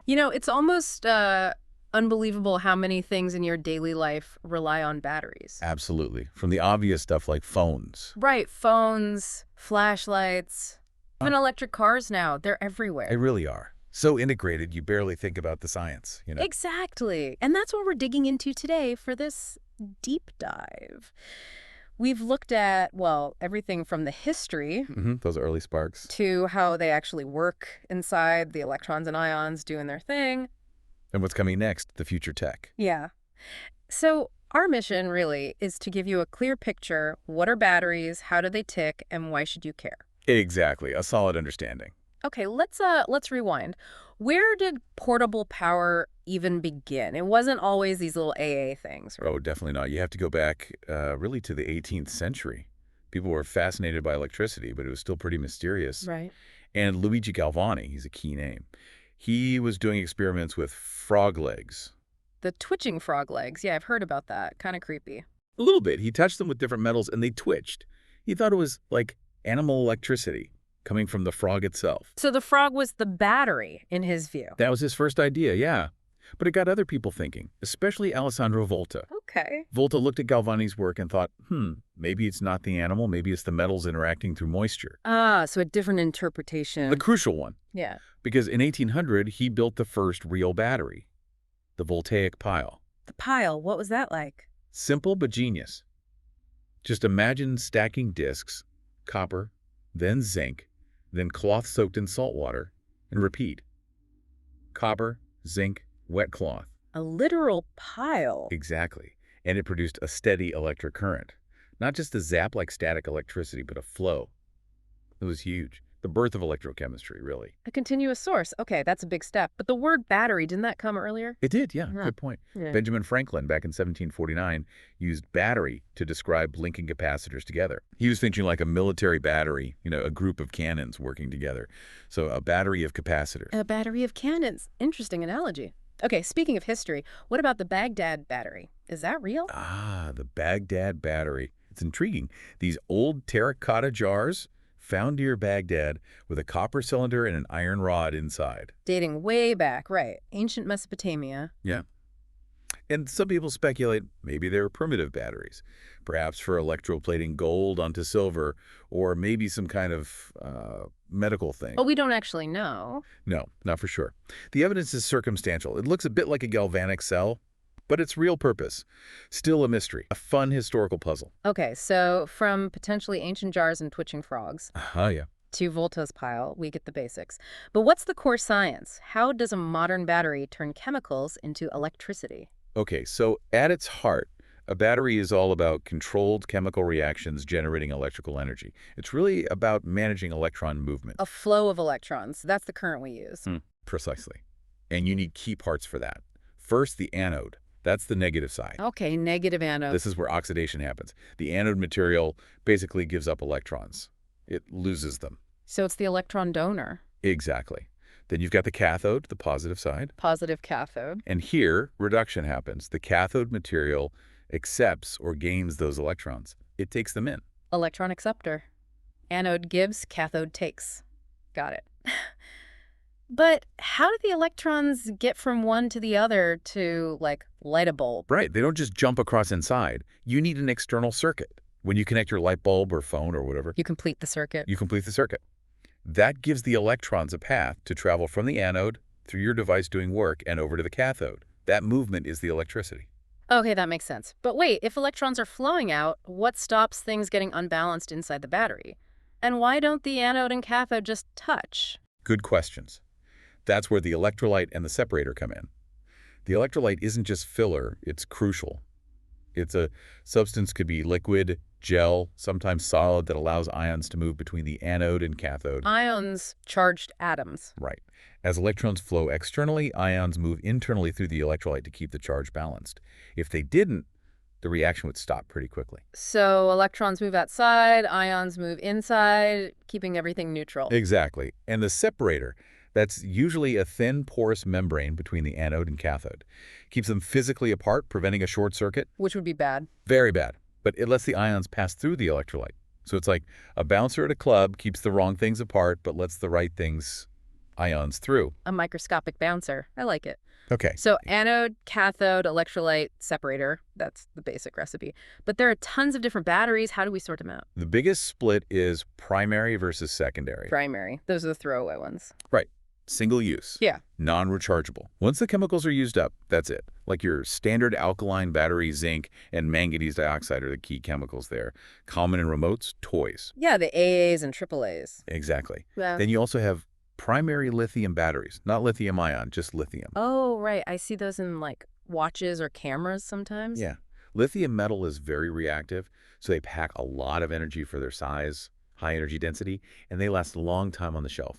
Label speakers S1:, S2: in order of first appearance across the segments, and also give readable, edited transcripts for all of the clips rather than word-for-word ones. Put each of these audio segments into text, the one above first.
S1: You know, it's almost unbelievable how many things in your daily life rely on batteries.
S2: Absolutely. From the obvious stuff like phones.
S1: Right, phones, flashlights, even electric cars now, they're
S2: They
S1: everywhere.
S2: really are. So integrated, you barely think about the science.
S1: Exactly. And that's what we're digging into today for this deep dive. We've looked at, well, everything from the history
S2: Those early sparks.
S1: to how they actually work inside, the electrons and ions doing their thing.
S2: And what's coming next? The future tech.
S1: Yeah. So our mission really is to give you a clear picture. What are batteries? How do they tick? And why should you care?
S2: Exactly. A solid understanding.
S1: Okay, let's rewind. Where did portable power even begin? It wasn't always these little AA things, right?
S2: Oh, definitely not. You have to go back really to the 18th century. People were fascinated by electricity, but it was still pretty mysterious.
S1: Right.
S2: And Luigi Galvani, he's a key name. He was doing experiments with frog legs.
S1: The twitching frog legs. Yeah, I've heard about that. Kind of creepy.
S2: A little bit. He touched them with different metals and they twitched. He thought it was like animal electricity coming from the frog itself.
S1: So the frog was the battery in his view.
S2: That was his first idea, yeah. But it got other people thinking, especially Alessandro Volta.
S1: Okay.
S2: Volta looked at Galvani's work and thought, maybe it's not the animal, maybe it's the metals interacting through moisture.
S1: Ah, so a different interpretation.
S2: The crucial one,
S1: Yeah.
S2: because in 1800, he built the first real battery, the Voltaic Pile.
S1: The pile, what was that like?
S2: Simple but genius. Just imagine stacking discs, copper, then zinc, then cloth soaked in salt water, and repeat. Copper, zinc, wet cloth.
S1: A literal pile.
S2: Exactly. And it produced a steady electric current. Not just a zap like static electricity, but a flow. It was huge. The birth of electrochemistry, really.
S1: A continuous source. Okay, that's a big step. But the word battery, didn't that come earlier?
S2: It did, yeah.
S1: Huh.
S2: Good point.
S1: Yeah.
S2: Benjamin Franklin, back in 1749, used battery to describe linking capacitors together. He was thinking like a military battery, a group of cannons working together. So a battery of capacitors.
S1: A battery of cannons. Interesting analogy. Okay, speaking of history, what about the Baghdad battery? Is that real?
S2: Ah, the Baghdad battery. It's intriguing. These old terracotta jars found near Baghdad with a copper cylinder and an iron rod inside.
S1: Dating way back, right. Ancient Mesopotamia.
S2: Yeah. And some people speculate maybe they were primitive batteries, perhaps for electroplating gold onto silver, or maybe some kind of medical thing.
S1: But we don't actually know.
S2: No, not for sure. The evidence is circumstantial. It looks a bit like a galvanic cell, but its real purpose, still a mystery, a fun historical puzzle.
S1: Okay, so from potentially ancient jars and twitching frogs
S2: Yeah.
S1: to Volta's pile, we get the basics. But what's the core science? How does a modern battery turn chemicals into electricity?
S2: Okay, so at its heart, a battery is all about controlled chemical reactions generating electrical energy. It's really about managing electron movement.
S1: A flow of electrons. That's the current we use.
S2: Precisely. And you need key parts for that. First, the anode. That's the negative side.
S1: Okay, negative anode.
S2: This is where oxidation happens. The anode material basically gives up electrons. It loses them.
S1: So it's the electron donor.
S2: Exactly. Then you've got the cathode, the positive side.
S1: Positive cathode.
S2: And here, reduction happens. The cathode material accepts or gains those electrons. It takes them in.
S1: Electron acceptor. Anode gives, cathode takes. Got it. But how do the electrons get from one to the other to, like, light a bulb?
S2: Right. They don't just jump across inside. You need an external circuit. When you connect your light bulb or phone or whatever,
S1: You complete the circuit.
S2: you complete the circuit. That gives the electrons a path to travel from the anode through your device doing work and over to the cathode. That movement is the electricity.
S1: Okay, that makes sense. But wait, if electrons are flowing out, what stops things getting unbalanced inside the battery? And why don't the anode and cathode just touch?
S2: Good questions. That's where the electrolyte and the separator come in. The electrolyte isn't just filler, it's crucial. It's a substance, could be liquid, gel, sometimes solid, that allows ions to move between the anode and cathode.
S1: Ions, charged atoms.
S2: Right. As electrons flow externally, ions move internally through the electrolyte to keep the charge balanced. If they didn't, the reaction would stop pretty quickly.
S1: So electrons move outside, ions move inside, keeping everything neutral.
S2: Exactly. And the separator, that's usually a thin, porous membrane between the anode and cathode. Keeps them physically apart, preventing a short circuit.
S1: Which would be bad.
S2: Very bad. But it lets the ions pass through the electrolyte. So it's like a bouncer at a club keeps the wrong things apart, but lets the right things ions through.
S1: A microscopic bouncer. I like it.
S2: Okay.
S1: So anode, cathode, electrolyte, separator. That's the basic recipe. But there are tons of different batteries. How do we sort them out?
S2: The biggest split is primary versus secondary.
S1: Primary. Those are the throwaway ones.
S2: Right. Single use.
S1: Yeah.
S2: Non-rechargeable. Once the chemicals are used up, that's it. Like your standard alkaline battery, zinc, and manganese dioxide are the key chemicals there. Common in remotes, toys.
S1: Yeah, the AAs and AAAs.
S2: Exactly.
S1: Yeah.
S2: Then you also have primary lithium batteries. Not lithium-ion, just lithium.
S1: Oh, right. I see those in like watches or cameras sometimes.
S2: Yeah. Lithium metal is very reactive, so they pack a lot of energy for their size, high energy density, and they last a long time on the shelf.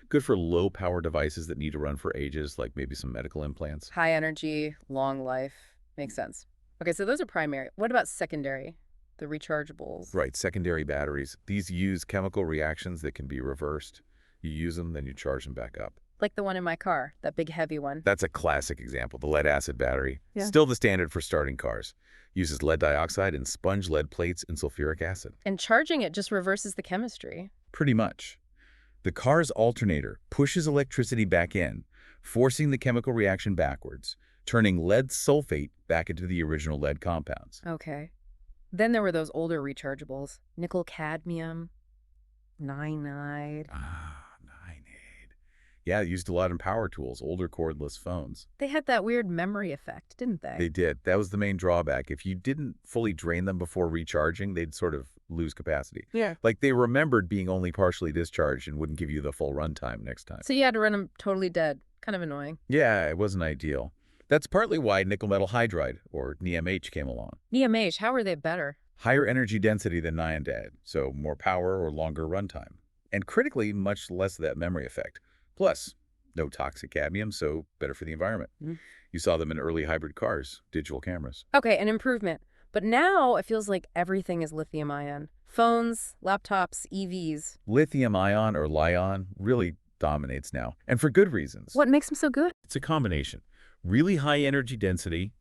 S2: Good for low-power devices that need to run for ages, like maybe some medical implants.
S1: High energy, long life. Makes sense. Okay, so those are primary. What about secondary? The rechargeables.
S2: Right, secondary batteries. These use chemical reactions that can be reversed. You use them, then you charge them back up.
S1: Like the one in my car, that big heavy one.
S2: That's a classic example, the lead-acid battery.
S1: Yeah.
S2: Still the standard for starting cars. Uses lead dioxide and sponge lead plates and sulfuric acid.
S1: And charging it just reverses the chemistry.
S2: Pretty much. The car's alternator pushes electricity back in, forcing the chemical reaction backwards, turning lead sulfate back into the original lead compounds.
S1: Okay. Then there were those older rechargeables. Nickel-Cadmium, Ninide.
S2: Nineade. Yeah, it used a lot in power tools, older cordless phones.
S1: They had that weird memory effect, didn't they?
S2: They did. That was the main drawback. If you didn't fully drain them before recharging, they'd sort of lose capacity.
S1: Yeah.
S2: Like they remembered being only partially discharged and wouldn't give you the full runtime next time.
S1: So you had to run them totally dead. Kind of annoying.
S2: Yeah, it wasn't ideal. That's partly why nickel metal hydride, or NiMH, came along.
S1: NiMH, how are they better?
S2: Higher energy density than Niondad, so more power or longer runtime. And critically, much less of that memory effect. Plus, no toxic cadmium, so better for the environment.
S1: Mm.
S2: You saw them in early hybrid cars, digital cameras.
S1: Okay, an improvement. But now it feels like everything is lithium-ion. Phones, laptops, EVs.
S2: Lithium-ion or Li-ion really dominates now, and for good reasons.
S1: What makes them so good?
S2: It's a combination. Really high energy density,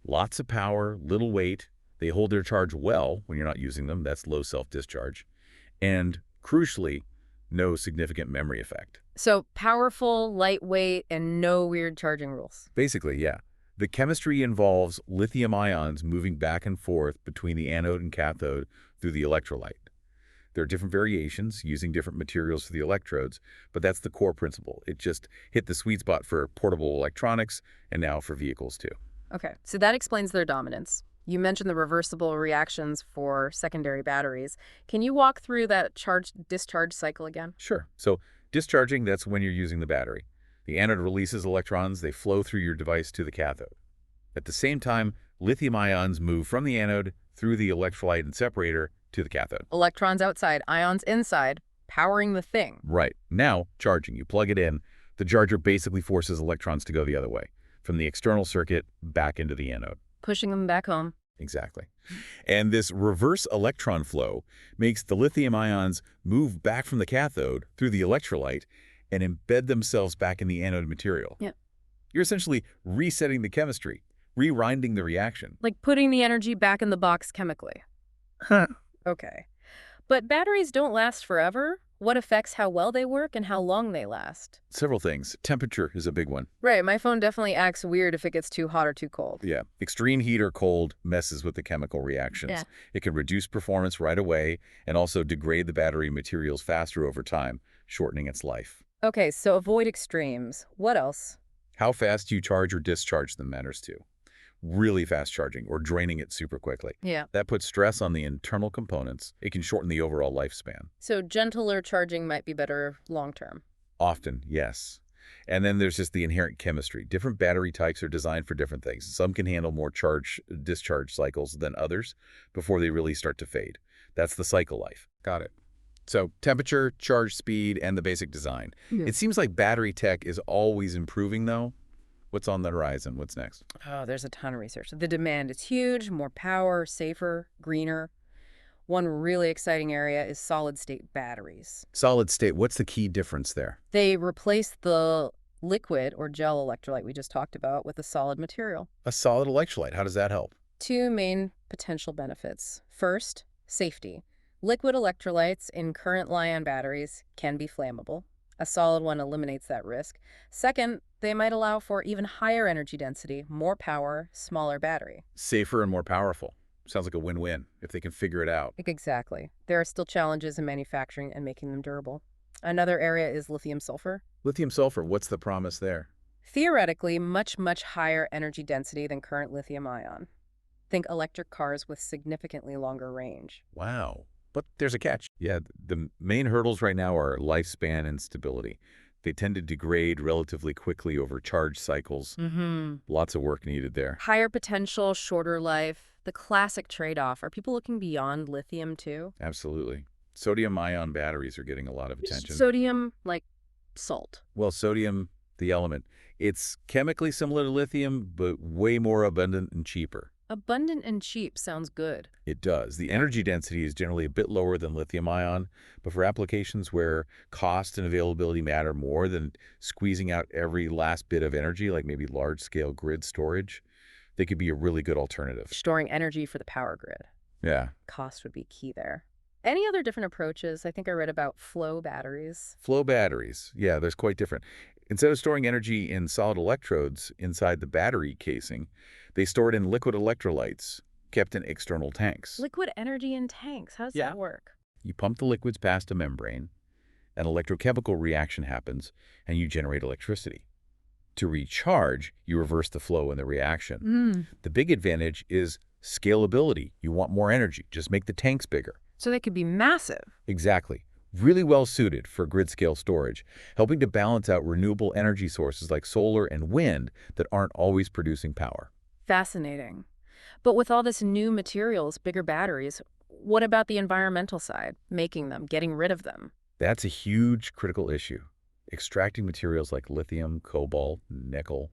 S2: lots of power, little weight. They hold their charge well when you're not using them. That's low self-discharge. And crucially, no significant memory effect.
S1: So powerful, lightweight, and no weird charging rules.
S2: Basically, yeah. The chemistry involves lithium ions moving back and forth between the anode and cathode through the electrolyte. There are different variations using different materials for the electrodes, but that's the core principle. It just hit the sweet spot for portable electronics and now for vehicles too.
S1: Okay, so that explains their dominance. You mentioned the reversible reactions for secondary batteries. Can you walk through that charge-discharge cycle again?
S2: Sure. So discharging, that's when you're using the battery. The anode releases electrons. They flow through your device to the cathode. At the same time, lithium ions move from the anode through the electrolyte and separator to the cathode.
S1: Electrons outside, ions inside, powering the thing.
S2: Right. Now, charging. You plug it in. The charger basically forces electrons to go the other way, from the external circuit back into the anode.
S1: Pushing them back home.
S2: Exactly. And this reverse electron flow makes the lithium ions move back from the cathode through the electrolyte and embed themselves back in the anode material.
S1: Yeah.
S2: You're essentially resetting the chemistry, rewinding the reaction.
S1: Like putting the energy back in the box chemically.
S2: Huh.
S1: Okay. But batteries don't last forever. What affects how well they work and how long they last?
S2: Several things. Temperature is a big one.
S1: Right, my phone definitely acts weird if it gets too hot or too cold.
S2: Yeah. Extreme heat or cold messes with the chemical reactions.
S1: Yeah.
S2: It can reduce performance right away and also degrade the battery materials faster over time, shortening its life.
S1: Okay, so avoid extremes. What else?
S2: How fast you charge or discharge them matters too. Really fast charging or draining it super quickly.
S1: Yeah.
S2: That puts stress on the internal components. It can shorten the overall lifespan.
S1: So gentler charging might be better long term.
S2: Often, yes. And then there's just the inherent chemistry. Different battery types are designed for different things. Some can handle more charge-discharge cycles than others before they really start to fade. That's the cycle life. Got it. So temperature, charge speed, and the basic design.
S1: Yeah.
S2: It seems like battery tech is always improving, though. What's on the horizon? What's next?
S1: Oh, there's a ton of research. The demand is huge, more power, safer, greener. One really exciting area is solid-state batteries.
S2: Solid state, what's the key difference there?
S1: They replace the liquid or gel electrolyte we just talked about with a solid material.
S2: A solid electrolyte, how does that help?
S1: Two main potential benefits. First, safety. Liquid electrolytes in current lithium batteries can be flammable. A solid one eliminates that risk. Second, they might allow for even higher energy density, more power, smaller battery.
S2: Safer and more powerful. Sounds like a win-win if they can figure it out.
S1: Exactly. There are still challenges in manufacturing and making them durable. Another area is lithium sulfur.
S2: Lithium sulfur, what's the promise there?
S1: Theoretically, much higher energy density than current lithium ion. Think electric cars with significantly longer range.
S2: Wow. But there's a catch. Yeah, the main hurdles right now are lifespan and stability. They tend to degrade relatively quickly over charge cycles. Lots of work needed there.
S1: Higher potential, shorter life. The classic trade-off. Are people looking beyond lithium too?
S2: Absolutely. Sodium-ion batteries are getting a lot of attention.
S1: Sodium, like salt.
S2: Well, sodium, the element, it's chemically similar to lithium, but way more abundant and cheaper.
S1: Abundant and cheap sounds good.
S2: It does. The energy density is generally a bit lower than lithium-ion, but for applications where cost and availability matter more than squeezing out every last bit of energy, like maybe large-scale grid storage, they could be a really good alternative.
S1: Storing energy for the power grid.
S2: Yeah.
S1: Cost would be key there. Any other different approaches? I think I read about flow batteries.
S2: Flow batteries. Yeah, there's quite different. Instead of storing energy in solid electrodes inside the battery casing, they store it in liquid electrolytes, kept in external tanks.
S1: Liquid energy in tanks. How does
S2: Yeah.
S1: that work?
S2: You pump the liquids past a membrane, an electrochemical reaction happens, and you generate electricity. To recharge, you reverse the flow in the reaction. The big advantage is scalability. You want more energy. Just make the tanks bigger.
S1: So they could be massive.
S2: Exactly. Really well suited for grid-scale storage, helping to balance out renewable energy sources like solar and wind that aren't always producing power.
S1: Fascinating. But with all this new materials, bigger batteries, what about the environmental side? Making them, getting rid of them?
S2: That's a huge critical issue. Extracting materials like lithium, cobalt, nickel,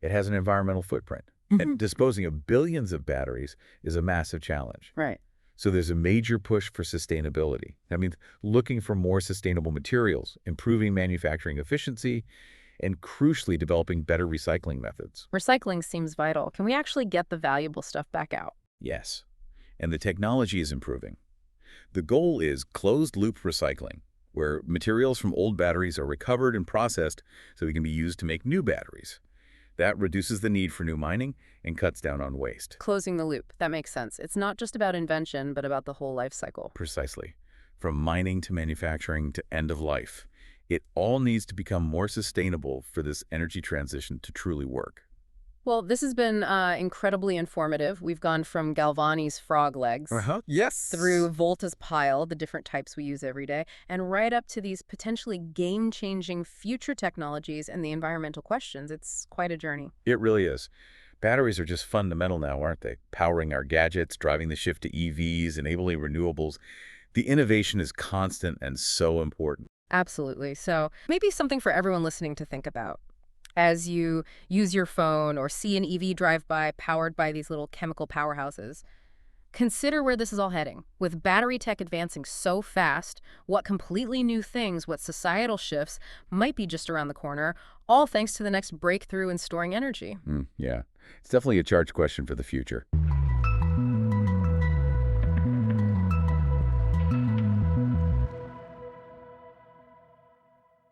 S2: it has an environmental footprint. And disposing of billions of batteries is a massive challenge.
S1: Right.
S2: So there's a major push for sustainability. That means looking for more sustainable materials, improving manufacturing efficiency, and crucially developing better recycling methods.
S1: Recycling seems vital. Can we actually get the valuable stuff back out?
S2: Yes. And the technology is improving. The goal is closed-loop recycling, where materials from old batteries are recovered and processed so they can be used to make new batteries. That reduces the need for new mining and cuts down on waste.
S1: Closing the loop. That makes sense. It's not just about invention, but about the whole life cycle.
S2: Precisely. From mining to manufacturing to end of life, it all needs to become more sustainable for this energy transition to truly work.
S1: Well, this has been incredibly informative. We've gone from Galvani's frog legs
S2: Yes.
S1: through Volta's pile, the different types we use every day, and right up to these potentially game-changing future technologies and the environmental questions. It's quite a journey.
S2: It really is. Batteries are just fundamental now, aren't they? Powering our gadgets, driving the shift to EVs, enabling renewables. The innovation is constant and so important.
S1: Absolutely. So maybe something for everyone listening to think about. As you use your phone or see an EV drive by powered by these little chemical powerhouses, consider where this is all heading. With battery tech advancing so fast, what completely new things, what societal shifts might be just around the corner, all thanks to the next breakthrough in storing energy.
S2: Yeah, it's definitely a charged question for the future.